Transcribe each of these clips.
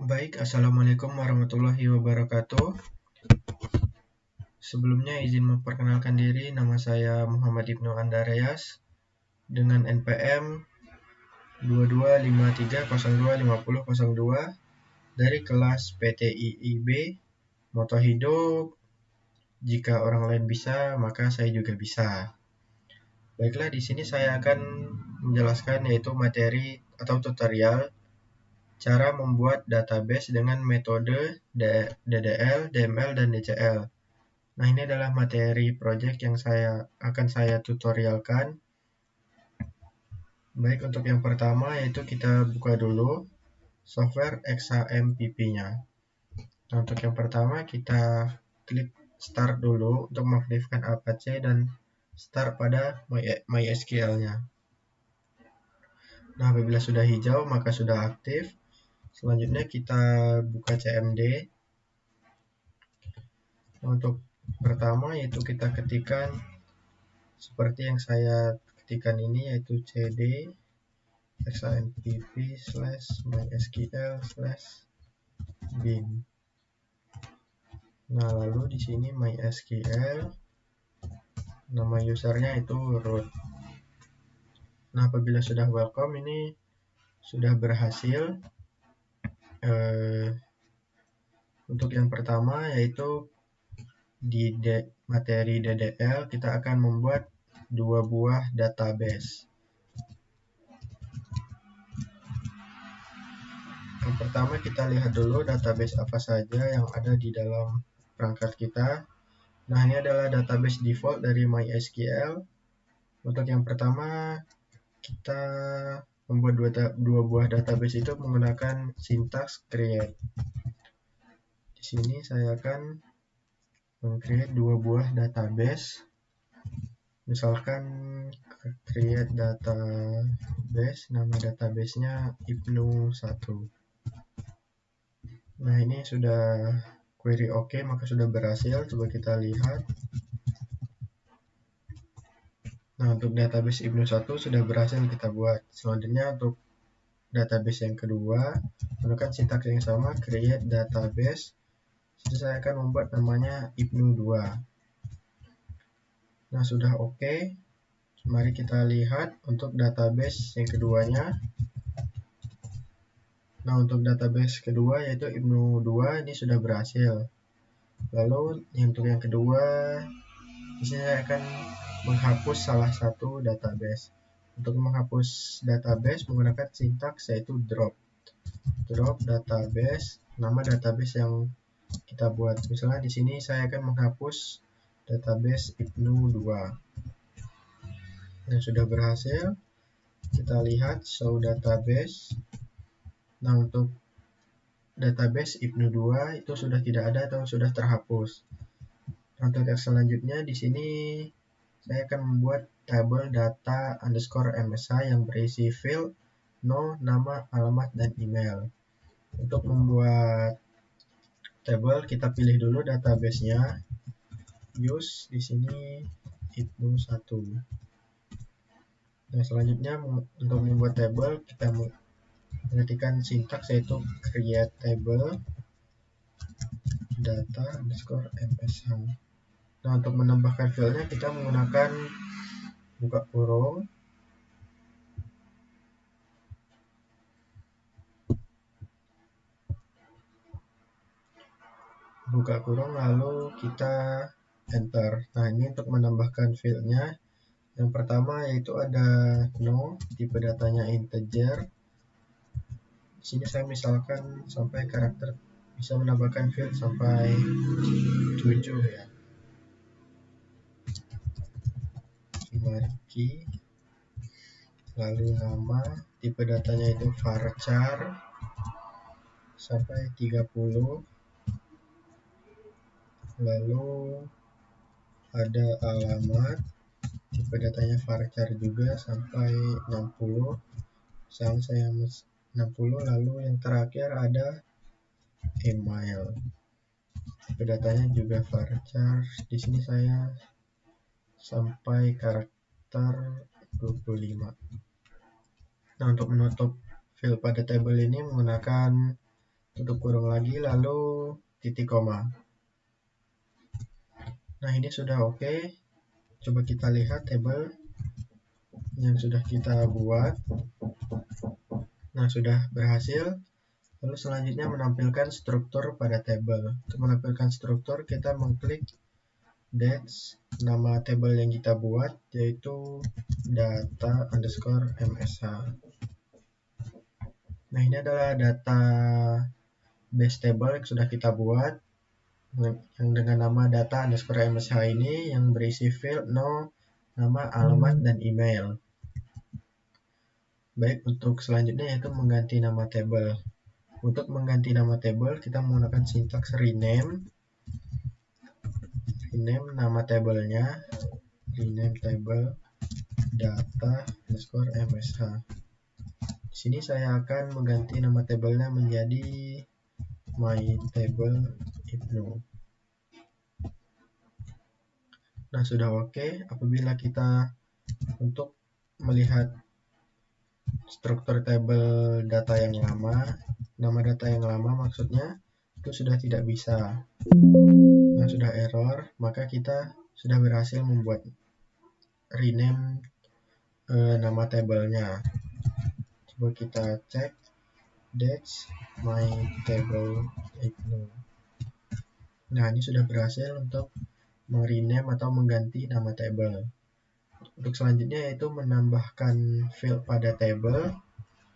Baik, Assalamualaikum warahmatullahi wabarakatuh. Sebelumnya izin memperkenalkan diri, nama saya Muhammad Ibnu Andreas dengan NPM 2253025002 dari kelas PTIIB, moto hidup, jika orang lain bisa, maka saya juga bisa. Baiklah, di sini saya akan menjelaskan yaitu materi atau tutorial cara membuat database dengan metode DDL, DML, dan DCL. Nah, ini adalah materi project yang akan saya tutorialkan. Baik, untuk yang pertama yaitu kita buka dulu software XAMPP-nya. Nah, untuk yang pertama kita klik start dulu untuk mengaktifkan Apache dan start pada MySQL-nya. Nah, apabila sudah hijau maka sudah aktif. Selanjutnya kita buka CMD. Nah, untuk pertama yaitu kita ketikkan seperti yang saya ketikkan ini, yaitu cd xampp/mysql/bin. Nah, lalu di sini MySQL, nama usernya itu root. Nah, apabila sudah welcome, ini sudah berhasil. Untuk yang pertama yaitu di materi DDL kita akan membuat 2 buah database. Yang pertama kita lihat dulu database apa saja yang ada di dalam perangkat kita. Nah, ini adalah database default dari MySQL. Untuk yang pertama kita membuat dua buah database itu menggunakan sintaks create. Di sini saya akan meng-create 2 buah database. Misalkan create database, nama databasenya Ibnu1. Nah, ini sudah query oke, maka sudah berhasil. Coba kita lihat. Nah, untuk database Ibnu1 sudah berhasil kita buat. Selanjutnya untuk database yang kedua, menggunakan sintaks yang sama, create database. Jadi saya akan membuat namanya Ibnu2. Nah, sudah oke. Mari kita lihat untuk database yang keduanya. Nah, untuk database kedua yaitu Ibnu2 ini sudah berhasil. Lalu untuk yang kedua, di sini saya akan menghapus salah satu database. Untuk menghapus database menggunakan sintaks yaitu drop. Drop database, nama database yang kita buat. Misalnya di sini saya akan menghapus database Ibnu2. Nah, sudah berhasil. Kita lihat show database. Nah, untuk database Ibnu2 itu sudah tidak ada atau sudah terhapus. Untuk yang selanjutnya di sini saya akan membuat tabel data underscore MSH yang berisi field, no, nama, alamat, dan email. Untuk membuat tabel kita pilih dulu database-nya. Use di sini Ibnu1. Nah, selanjutnya untuk membuat tabel kita mengetikkan sintaks yaitu create table data underscore MSH. Nah, untuk menambahkan filenya kita menggunakan buka kurung, lalu kita enter. Nah, ini untuk menambahkan filenya. Yang pertama yaitu ada no, tipe datanya integer. Di sini saya misalkan sampai karakter, bisa menambahkan field sampai 7 ya. Key. Lalu nama, tipe datanya itu varchar sampai 30. Lalu ada alamat, tipe datanya varchar juga sampai 60. Saya 60. Lalu yang terakhir ada email, tipe datanya juga varchar. Di sini saya sampai karakter 25. Nah, untuk menutup field pada tabel ini menggunakan tutup kurung lagi, lalu titik koma. Nah, ini sudah oke. Coba kita lihat tabel yang sudah kita buat. Nah, sudah berhasil. Lalu selanjutnya menampilkan struktur pada tabel. Untuk menampilkan struktur, kita mengklik dates, nama tabel yang kita buat, yaitu data underscore msh. Nah, ini adalah data base table yang sudah kita buat, yang dengan nama data underscore msh ini, yang berisi field, nama, alamat, dan email. Baik, untuk selanjutnya yaitu mengganti nama tabel. Untuk mengganti nama tabel, kita menggunakan sintaks rename nama tabelnya, rename table data underscore msh. Di sini saya akan mengganti nama tabelnya menjadi my table Ibnu. Nah, sudah oke. Apabila kita untuk melihat struktur tabel data yang lama, nama data yang lama maksudnya, itu sudah tidak bisa. Nah, sudah error, maka kita sudah berhasil membuat rename nama tabelnya. Coba kita cek dates my table Ibnu. Nah, ini sudah berhasil untuk merename atau mengganti nama tabel. Untuk selanjutnya yaitu menambahkan field pada tabel.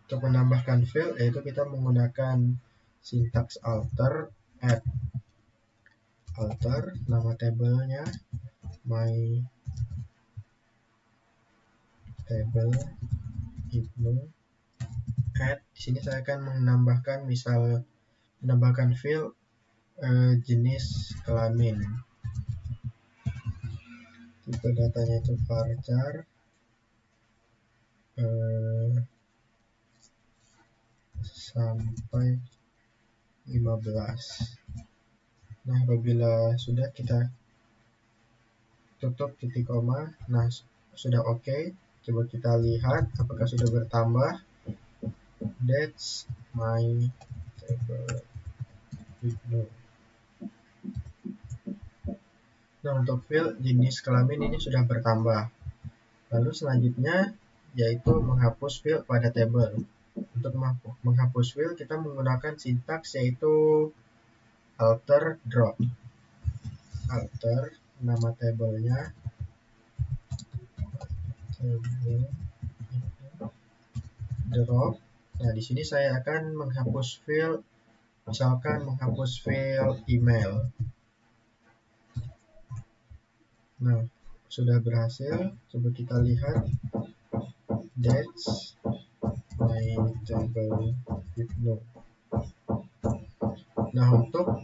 Untuk menambahkan field yaitu kita menggunakan sintaks alter, add alter nama tabelnya my table Ibnu, add. Di sini saya akan menambahkan field jenis kelamin. Tipe datanya itu varchar sampai 15. Nah, apabila sudah, kita tutup titik koma. Nah, sudah oke. Coba kita lihat apakah sudah bertambah. That's my table Ibnu. Nah, untuk field jenis kelamin ini sudah bertambah. Lalu selanjutnya yaitu menghapus field pada tabel. Untuk menghapus field kita menggunakan sintaks yaitu alter drop. Alter nama tabelnya drop. Nah, di sini saya akan menghapus field, misalkan menghapus field email. Nah, sudah berhasil. Coba kita lihat dates my table Ibnu. Nah, untuk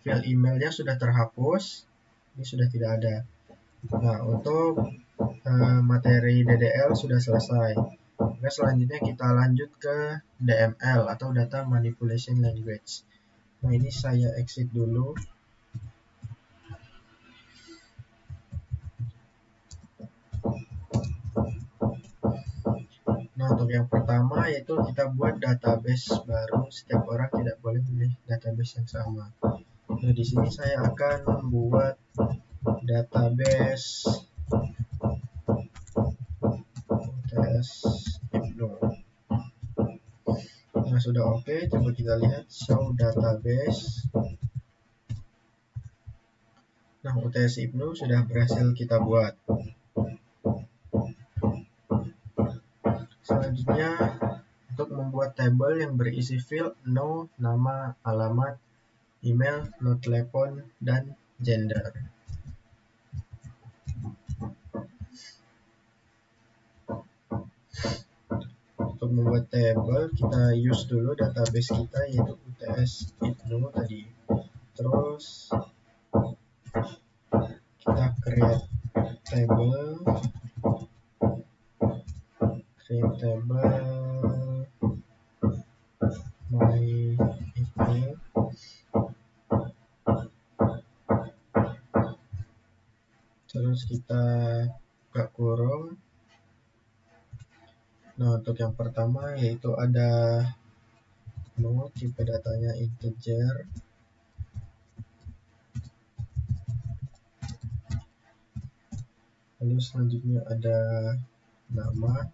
field emailnya sudah terhapus, ini sudah tidak ada. Nah, untuk materi DDL sudah selesai. Oke, selanjutnya kita lanjut ke DML atau Data Manipulation Language. Nah, ini saya exit dulu. Nah, untuk yang pertama yaitu kita buat database baru. Setiap orang tidak boleh memilih database yang sama. Nah, di sini saya akan membuat database UTS Ibnu. Nah, sudah oke. Coba kita lihat show database. Nah, UTS Ibnu sudah berhasil kita buat. Selanjutnya, untuk membuat tabel yang berisi field nama, alamat, email, telepon, dan gender. Untuk membuat tabel, kita use dulu database kita yaitu UTS Ibnu tadi. Terus kita create table my email. Terus kita buka kurung. Nah, untuk yang pertama yaitu ada no, tipe datanya integer, lalu selanjutnya ada nama,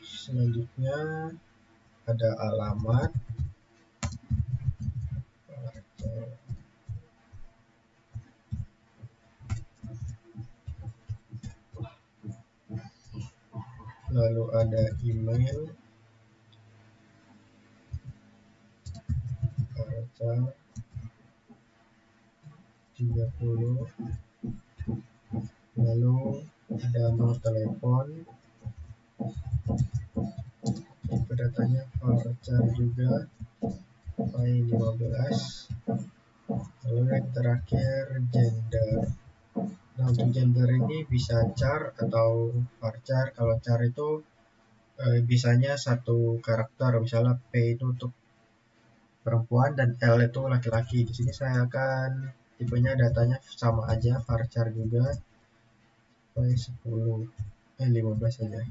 selanjutnya ada alamat, lalu ada email, varchar 30, lalu ada nomor telepon, tipe datanya varchar juga, pi 15, lalu yang terakhir gender. Nah, untuk gender ini bisa char atau varchar. Kalau char itu bisanya satu karakter, misalnya P itu untuk perempuan dan L itu laki-laki. Di sini saya akan tipenya datanya sama aja, varchar juga, pi 10, 15 saja.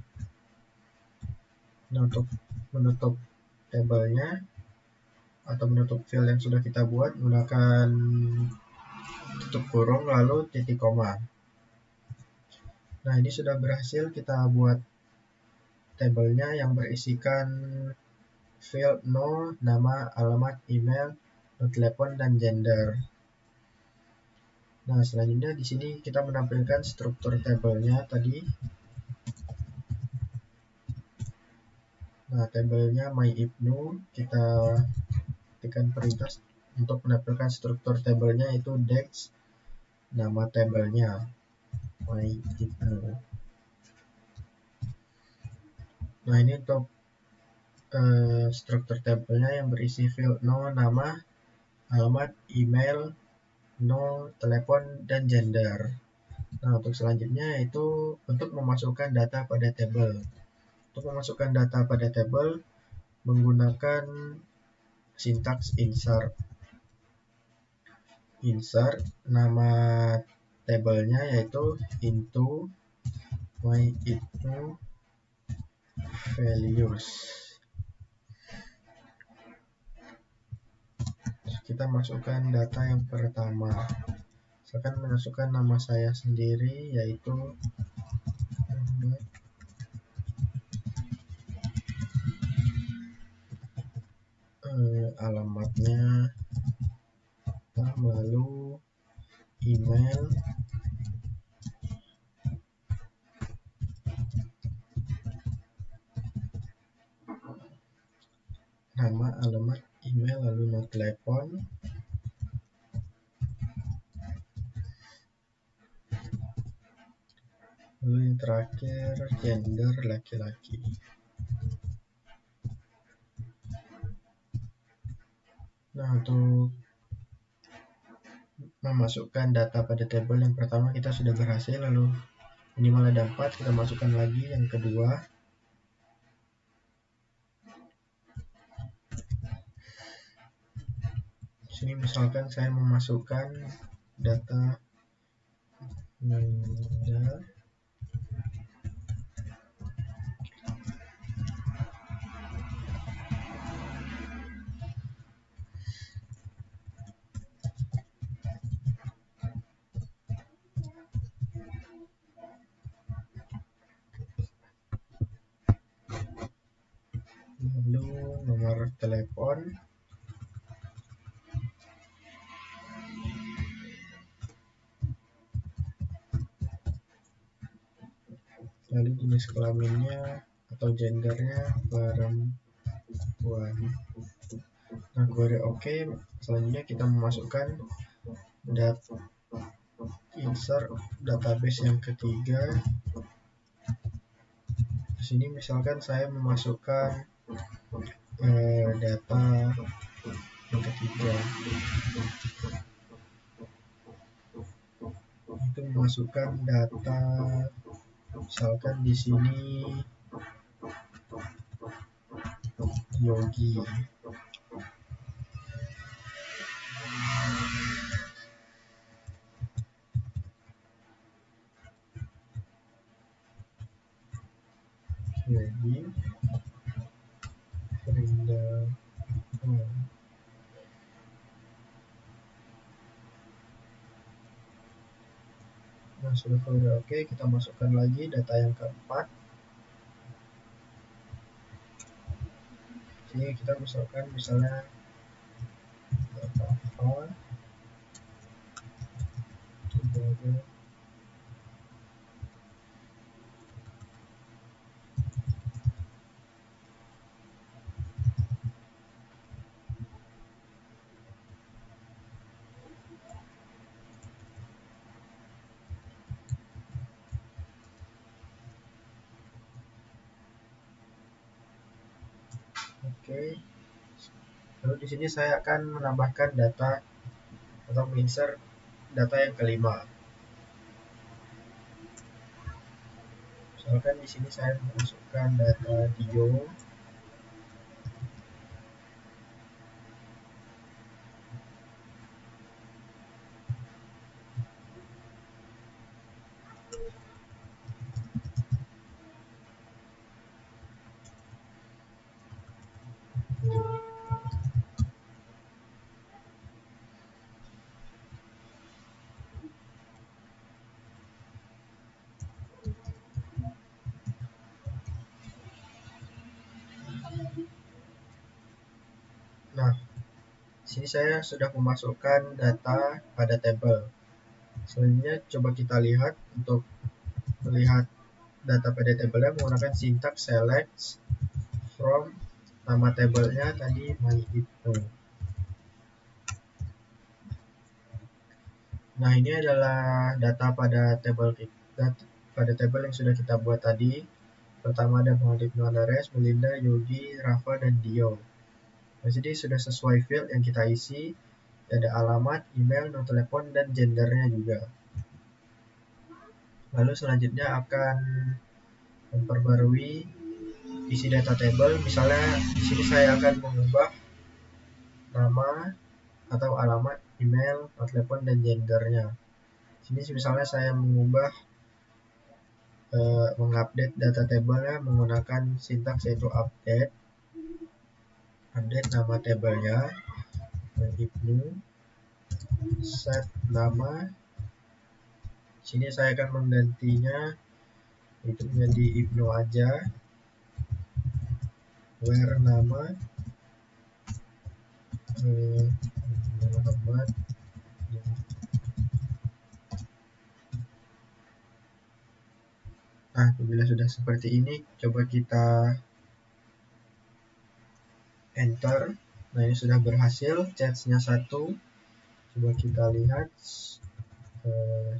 Nah, untuk menutup tabelnya atau menutup field yang sudah kita buat menggunakan tutup kurung lalu titik koma. Nah, ini sudah berhasil kita buat tabelnya yang berisikan field no, nama, alamat, email, nomor telepon, dan gender. Nah, selanjutnya di sini kita menampilkan struktur tabelnya tadi. Nah, tabelnya myIbnu, kita ketikkan perintah untuk menampilkan struktur tabelnya itu dex, nama tabelnya myIbnu. Nah, ini untuk struktur tabelnya yang berisi field no, nama, alamat, email, no, telepon, dan gender. Nah, untuk selanjutnya yaitu untuk memasukkan data pada tabel. Untuk memasukkan data pada tabel menggunakan sintaks insert. Insert nama tabelnya yaitu into myIbnu values. Kita masukkan data yang pertama. Saya akan masukkan nama saya sendiri yaitu alamatnya, lalu email, nama, alamat, email, lalu nomor telepon, lalu yang terakhir gender laki-laki. Nah, untuk memasukkan data pada tabel yang pertama kita sudah berhasil, lalu minimal ada 4, kita masukkan lagi yang kedua. Di sini misalkan saya memasukkan data Nanda, lalu nomor telepon, lalu jenis kelaminnya atau gendernya perempuan. Nah, kode oke. Selanjutnya kita memasukkan insert database yang ketiga. Di sini misalkan saya memasukkan data yang ketiga, itu memasukkan data, misalkan di sini Yogi. Yogi, Frinda. Nah, sudah oke, kita masukkan lagi data yang keempat. Sini kita masukkan misalnya data A, together. Oke. Lalu di sini saya akan menambahkan data atau menginsert data yang kelima. Misalkan di sini saya memasukkan data Dio. Nah, di sini saya sudah memasukkan data pada tabel. Selanjutnya coba kita lihat untuk melihat data pada tabelnya menggunakan sintak select from nama tabelnya tadi myIbnu. Nah, ini adalah data pada tabel yang sudah kita buat tadi. Pertama ada Muhammad Ibnu Andares, Melinda, Yogi, Rafa, dan Dio. Nah, jadi sudah sesuai field yang kita isi. Ada alamat, email, nomor telepon, dan gendernya juga. Lalu selanjutnya akan memperbarui isi data table. Misalnya di sini saya akan mengubah nama atau alamat, email, nomor telepon, dan gendernya. Sini misalnya saya mengupdate data table-nya menggunakan sintaks yaitu update nama tabelnya Ibnu, set nama. Sini saya akan menggantinya itu menjadi Ibnu aja, where nama Muhammad. Nah, apabila sudah seperti ini, coba kita enter. Nah, ini sudah berhasil, change-nya 1. Coba kita lihat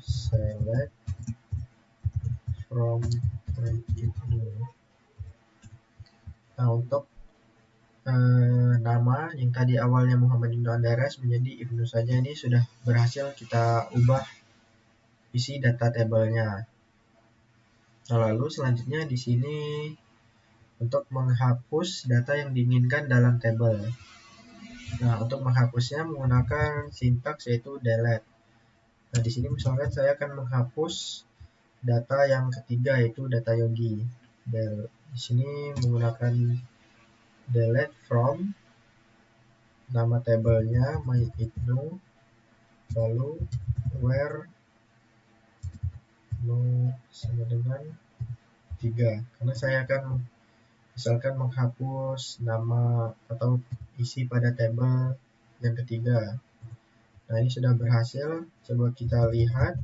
select from Ibnu. Nah, untuk nama yang tadi awalnya Muhammad Ibnu Andares menjadi Ibnu saja, ini sudah berhasil kita ubah isi data tabelnya. Nah, lalu selanjutnya di sini untuk menghapus data yang diinginkan dalam tabel. Nah, untuk menghapusnya menggunakan sintaks yaitu delete. Nah, di sini misalkan saya akan menghapus data yang ketiga yaitu data Yogi. Di sini menggunakan delete from nama tabelnya myIbnu, lalu where no sama dengan 3, karena saya akan misalkan menghapus nama atau isi pada tabel yang ketiga. Nah, ini sudah berhasil. Coba kita lihat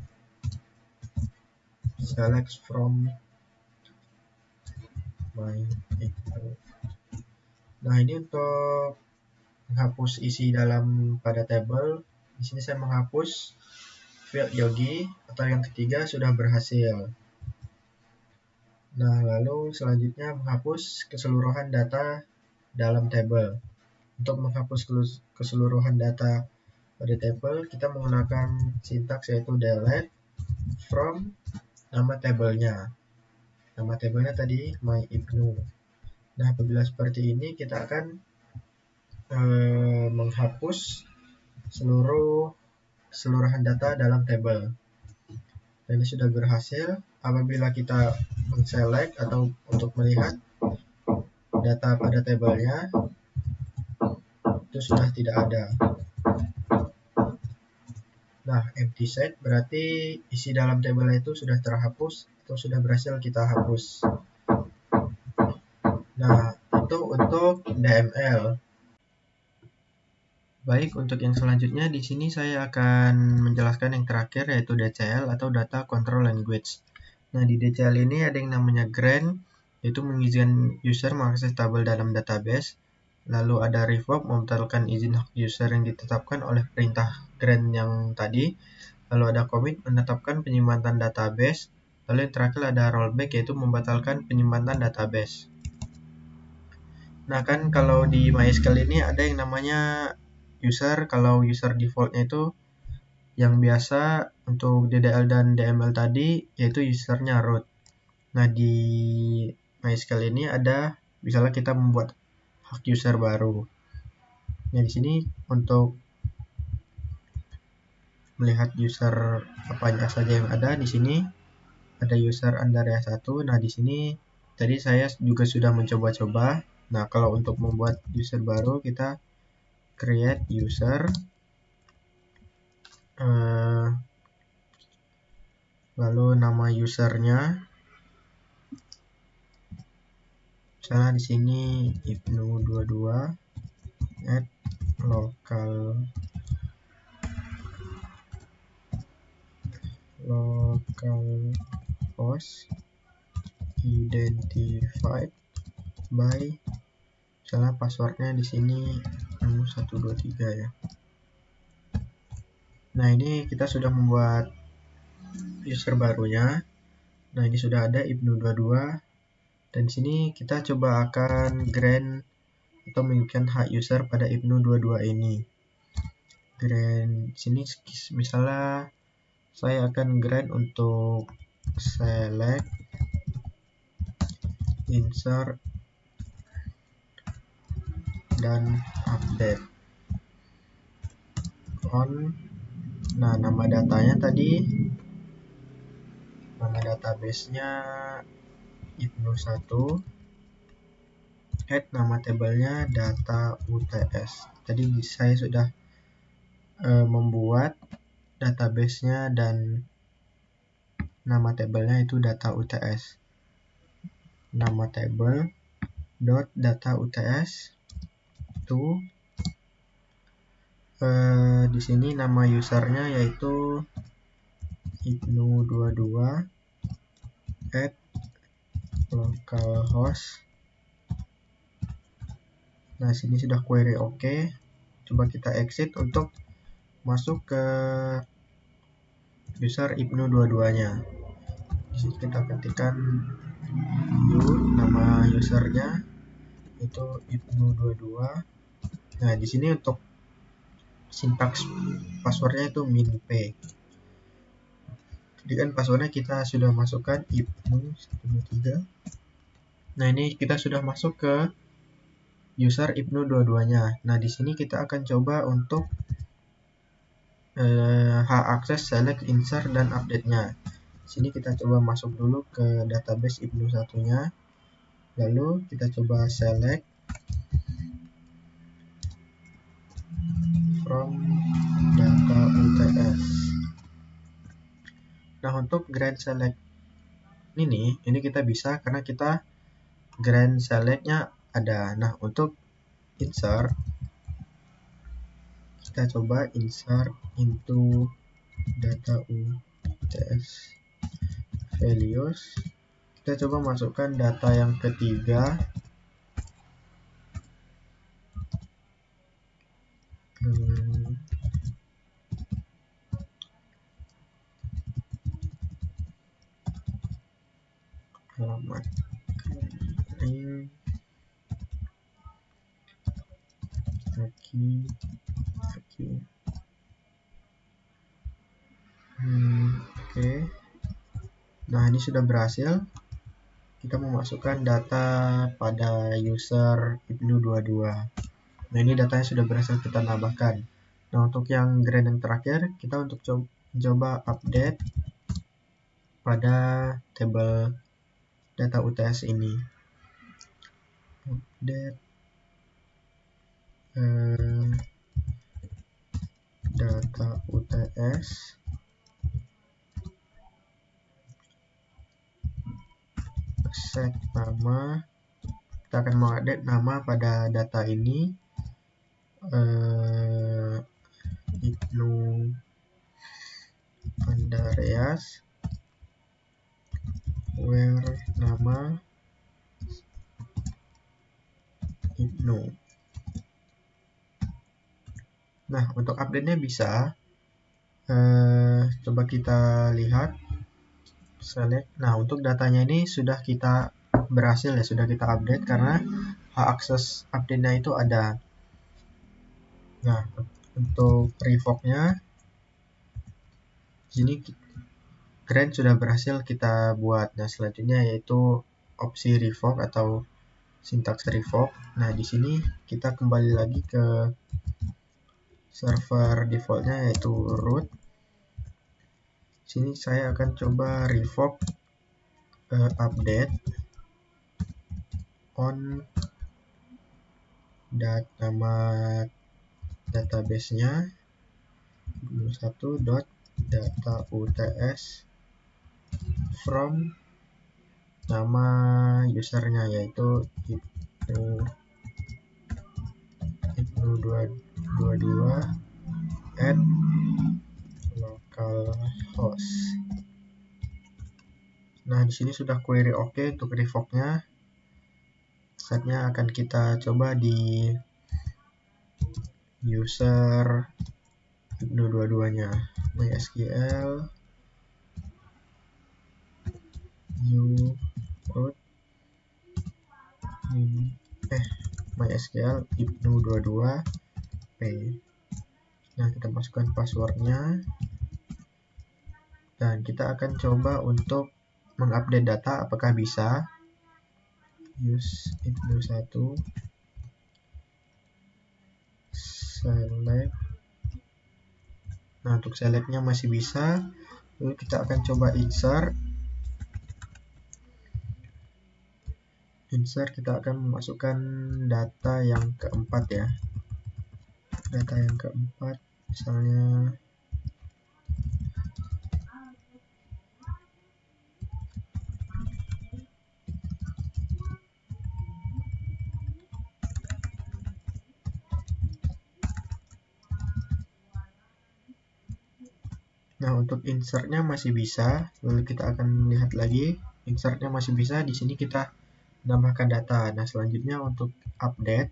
select from myIbnu. Nah, ini untuk menghapus isi dalam pada tabel. Di sini saya menghapus field Yogi atau yang ketiga sudah berhasil. Nah, lalu selanjutnya menghapus keseluruhan data dalam tabel. Untuk menghapus keseluruhan data pada tabel, kita menggunakan sintaks yaitu delete from nama tabelnya. Nama tabelnya tadi myIbnu. Nah, apabila seperti ini, kita akan menghapus keseluruhan data dalam tabel. Dan ini sudah berhasil. Apabila kita men-select atau untuk melihat data pada tabelnya, itu sudah tidak ada. Nah, empty set berarti isi dalam tabel itu sudah terhapus atau sudah berhasil kita hapus. Nah, itu untuk DML. Baik, untuk yang selanjutnya di sini saya akan menjelaskan yang terakhir yaitu DCL atau Data Control Language. Nah, di DCL ini ada yang namanya grant, yaitu mengizinkan user mengakses tabel dalam database. Lalu ada revoke, membatalkan izin hak user yang ditetapkan oleh perintah grant yang tadi. Lalu ada commit, menetapkan penyimpanan database. Lalu yang terakhir ada rollback, yaitu membatalkan penyimpanan database. Nah, kan kalau di MySQL ini ada yang namanya user. Kalau user defaultnya itu yang biasa untuk DDL dan DML tadi, yaitu usernya root. Nah, di MySQL ini ada, misalnya kita membuat hak user baru. Nah, di sini untuk melihat user apa saja yang ada, di sini ada user Andaria 1. Nah, di sini tadi saya juga sudah mencoba-coba. Nah, kalau untuk membuat user baru, kita create user, lalu nama usernya, misalnya di sini ibnu22 at localhost identified by, misalnya passwordnya di sini 123 ya. Nah, ini kita sudah membuat user barunya. Nah, ini sudah ada ibnu22. Dan di sini kita coba akan grant atau memberikan hak user pada ibnu22 ini. Grant sini misalnya saya akan grant untuk select, insert, dan update on. Nah, nama datanya tadi, nama database-nya ibnu1, add nama tabelnya data UTS. Tadi saya sudah membuat database-nya dan nama tabelnya itu data UTS. Nama tabel dot data UTS itu di sini nama usernya yaitu ibnu22 at localhost. Nah, sini sudah query oke. Coba kita exit untuk masuk ke user ibnu22-nya. Di sini kita ketikkan nama usernya itu ibnu22. Nah, di sini untuk sintaks passwordnya itu minp. Jadi kan passwordnya kita sudah masukkan ibnu123. Nah, ini kita sudah masuk ke user ibnu22-nya. Nah, di sini kita akan coba untuk hak akses, select, insert, dan update-nya. Sini kita coba masuk dulu ke database ibnu1-nya. Lalu kita coba select from data UTS. Nah, untuk grant select ini kita bisa karena kita grant select-nya ada. Nah, untuk insert, kita coba insert into data UTS values. Kita coba masukkan data yang ketiga. Alamat kaki. Oke. Nah, ini sudah berhasil. Kita memasukkan data pada user ibnu22. Nah, ini datanya sudah berhasil kita tambahkan. Nah, untuk yang grant yang terakhir, kita untuk coba update pada tabel data UTS ini. Update data UTS, set nama. Kita akan mengupdate nama pada data ini, Ibnu Andreas, where nama Ibnu. Nah, untuk update-nya bisa, coba kita lihat, select. Nah, untuk datanya ini sudah kita berhasil ya, sudah kita update karena hak akses update-nya itu ada. Nah, untuk revoke-nya, sini grant sudah berhasil kita buat. Nah, selanjutnya yaitu opsi revoke atau sintaks revoke. Nah, di sini kita kembali lagi ke server defaultnya yaitu root. Sini saya akan coba revoke update on nama database-nya 1.datauts from nama usernya yaitu ibnu222 at localhost. Nah, di sini sudah query oke untuk revoke-nya. Saatnya akan kita coba di user ibnu22-nya. MySQL root MySQL ibnu22 p. Nah, kita masukkan passwordnya dan kita akan coba untuk mengupdate data apakah bisa. Use ibnu1 select. Nah, untuk selectnya masih bisa. Lalu kita akan coba insert. Kita akan memasukkan data yang keempat ya. Data yang keempat misalnya Nah, untuk insertnya masih bisa. Lalu kita akan lihat lagi. Insertnya masih bisa. Di sini kita menambahkan data. Nah, selanjutnya untuk update.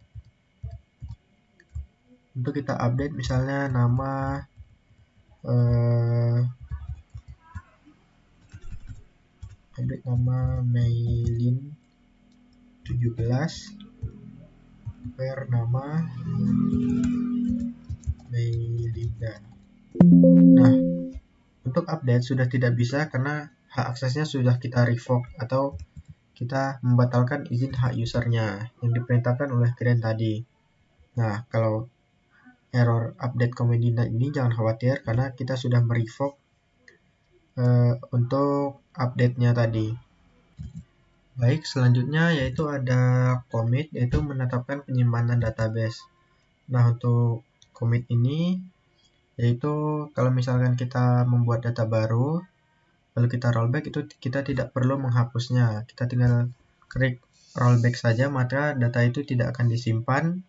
Untuk kita update misalnya nama update nama Mailin 17, where nama Mailinda. Nah, untuk update sudah tidak bisa karena hak aksesnya sudah kita revoke atau kita membatalkan izin hak usernya yang diperintahkan oleh grant tadi. Nah, kalau error update command ini jangan khawatir karena kita sudah merevoke untuk update-nya tadi. Baik, selanjutnya yaitu ada commit, yaitu menetapkan penyimpanan database. Nah, untuk commit ini yaitu kalau misalkan kita membuat data baru, lalu kita rollback, itu kita tidak perlu menghapusnya. Kita tinggal klik rollback saja, maka data itu tidak akan disimpan.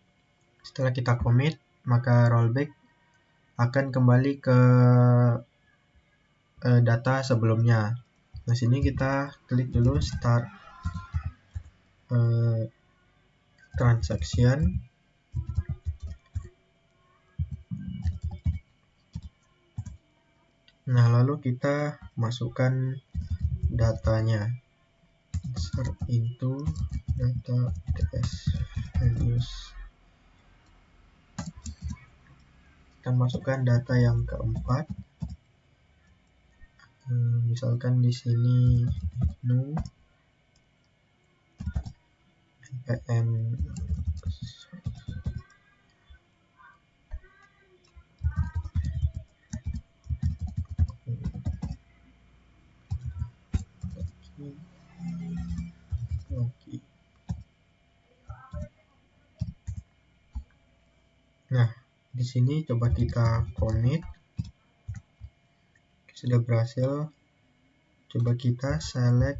Setelah kita commit, maka rollback akan kembali ke data sebelumnya. Nah, sini kita klik dulu start transaction. Nah, lalu kita masukkan datanya. Insert into data UTS values. Kita masukkan data yang keempat. Misalkan di sini nu npm sini coba kita commit. Sudah berhasil. Coba kita select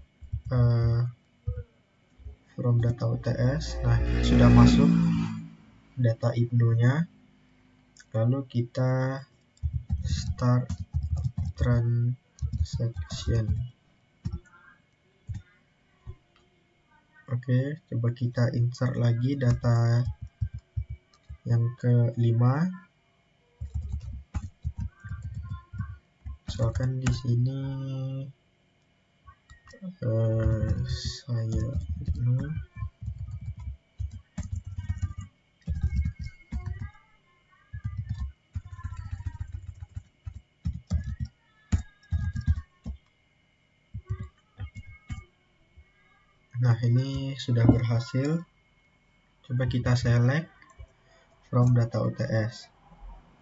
from data UTS. Nah, sudah masuk data IBNO-nya. Lalu kita start transaction. Oke, coba kita insert lagi data yang kelima. Misalkan di sini saya IBNO. Nah, ini sudah berhasil. Coba kita select from data UTS.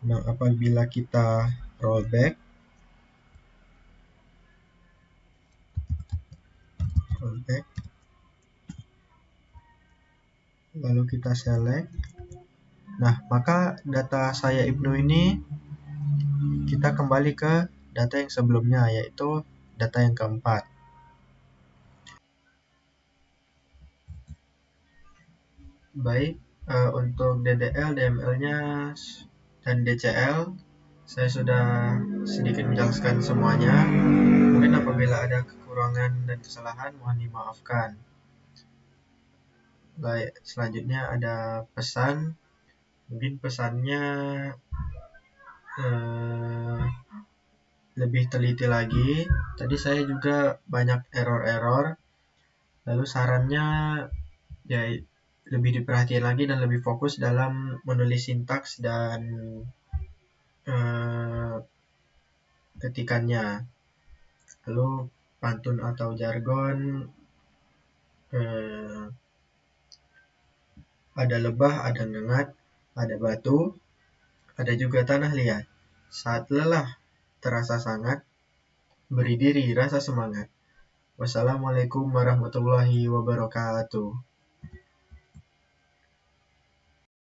Nah, apabila kita rollback, lalu kita select. Nah, maka data saya IBNO ini kita kembali ke data yang sebelumnya, yaitu data yang keempat. Baik, untuk DDL, DML-nya, dan DCL, saya sudah sedikit menjelaskan semuanya. Mungkin apabila ada kekurangan dan kesalahan, mohon dimaafkan. Baik, selanjutnya ada pesan. Mungkin pesannya lebih teliti lagi. Tadi saya juga banyak error-error. Lalu sarannya ya lebih diperhatikan lagi dan lebih fokus dalam menulis sintaks dan ketikannya. Lalu pantun atau jargon, ada lebah, ada ngengat, ada batu, ada juga tanah liat. Saat lelah terasa sangat, beri diri rasa semangat. Wassalamualaikum warahmatullahi wabarakatuh.